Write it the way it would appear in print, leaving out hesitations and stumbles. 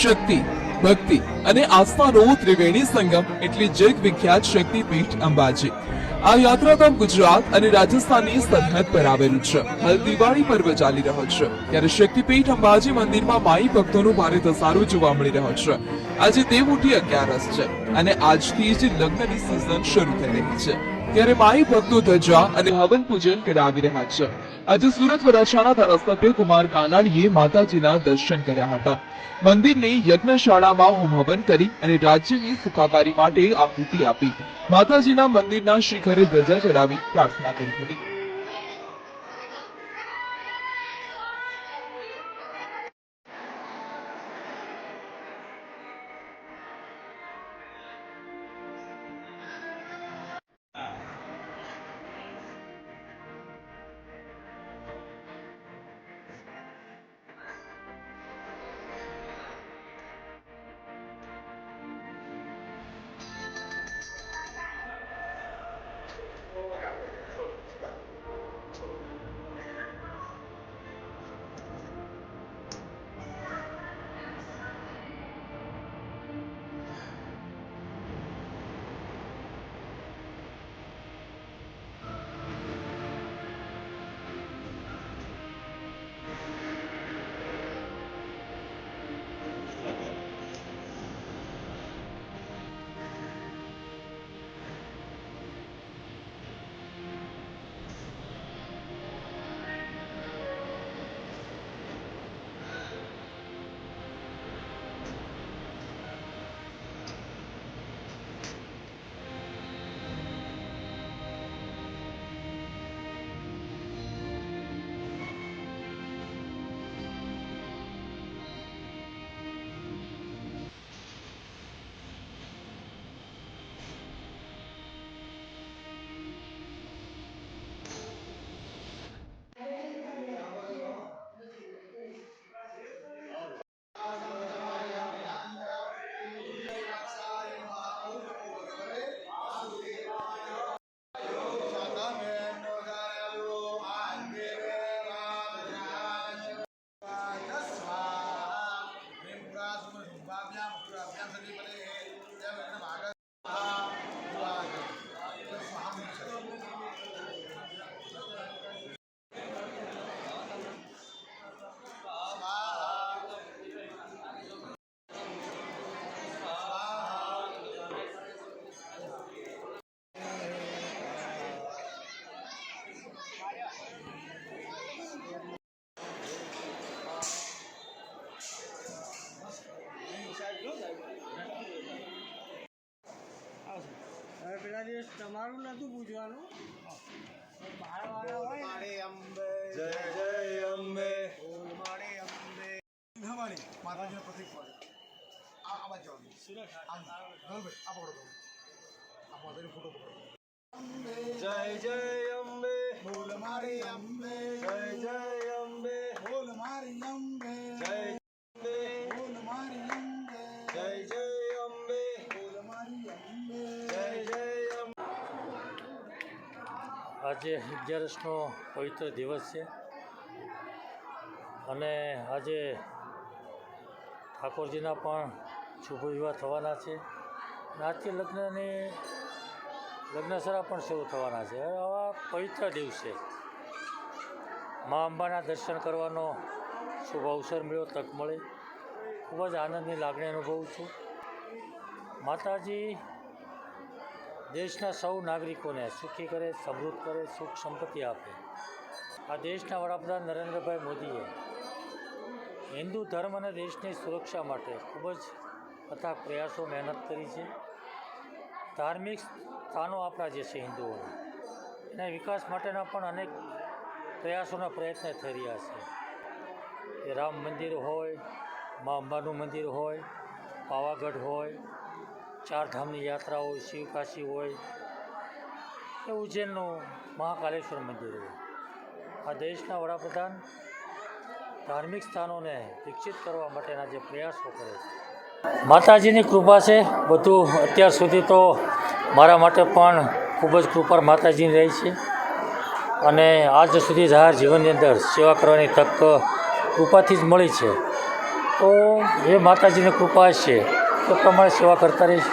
શક્તિ, ભક્તિ અને આસ્થાનો ત્રિવેણી સંગમ એટલે જગ વિખ્યાત શક્તિપીઠ અંબાજી. આ યાત્રાધામ ગુજરાત અને રાજસ્થાનની સરહદ પર આવેલું છે. હાલ દિવાળી પર્વ ચાલી રહ્યો છે ત્યારે શક્તિપીઠ અંબાજી મંદિરમાં માઈ ભક્તોનો ભારે ધસારો જોવા મળી રહ્યો છે. આજે દેવઉઠી 11 છે અને આજથી જ લગ્નની સિઝન શરૂ થઈ રહી છે ત્યારે માઈ ભક્તો ધજા અને હવન પૂજન કરાવી રહ્યા છે. આજે સુરત વરાછાના ધારાસભ્ય કુમાર કાનાણીએ માતાજીના દર્શન કર્યા હતા. મંદિરની યજ્ઞશાળામાં હોમ હવન કરી અને રાજ્યની સુખાકારી માટે આહુતિ આપી. માતાજીના મંદિરના શિખરે ધજા ચડાવી પ્રાર્થના કરી હતી. પેલા દિવસ તમારું નતું પૂછવાનું મારે અંબે જય જય અંબે મારે અંબે માતાજીનો પ્રતિક પડે આ બાજુ સુરત આ પકડો આ માતાજીનો ફોટો પકડો જય જય અંબે બોલ મારી અંબે જય જય અંબે બોલ મારી અંબે જય અંબે બોલ મારી અંબે જય જય અંબે બોલ મારી અંબે જય જય આજે 11નો પવિત્ર દિવસ છે અને આજે ઠાકોરજીના પણ શુભ વિવાહ થવાના છે અને આજથી લગ્નસરા પણ શરૂ થવાના છે. આવા પવિત્ર દિવસે મા અંબાના દર્શન કરવાનો શુભ અવસર મળ્યો, તક મળી. ખૂબ જ આનંદની લાગણી અનુભવું છું. માતાજી દેશના સૌ નાગરિકોને સુખી કરે, સમૃદ્ધ કરે, સુખ સંપત્તિ આપે. આ દેશના વડાપ્રધાન નરેન્દ્રભાઈ મોદીએ હિન્દુ ધર્મ અને દેશની સુરક્ષા માટે ખૂબ જ અથાગ પ્રયાસો, મહેનત કરી છે. ધાર્મિક સ્થાનો આપણા જે છે હિન્દુઓના, એના વિકાસ માટેના પણ અનેક પ્રયાસોના પ્રયત્ન થઈ રહ્યા છે. એ રામ મંદિર હોય, મા અંબાનું મંદિર હોય, પાવાગઢ હોય, ચારધામની યાત્રા હોય, શિવકાશી હોય, કે ઉજ્જૈનનું મહાકાલેશ્વર મંદિર હોય. આ દેશના વડાપ્રધાન ધાર્મિક સ્થાનોને વિકસિત કરવા માટેના જે પ્રયાસો કરે છે, માતાજીની કૃપા છે. બધું અત્યાર સુધી તો મારા માટે પણ ખૂબ જ કૃપા માતાજીની રહી છે અને આજ સુધી જાહેર જીવનની અંદર સેવા કરવાની તક કૃપાથી જ મળી છે. તો જે માતાજીની કૃપા છે તે પ્રમાણે સેવા કરતા રહીશ.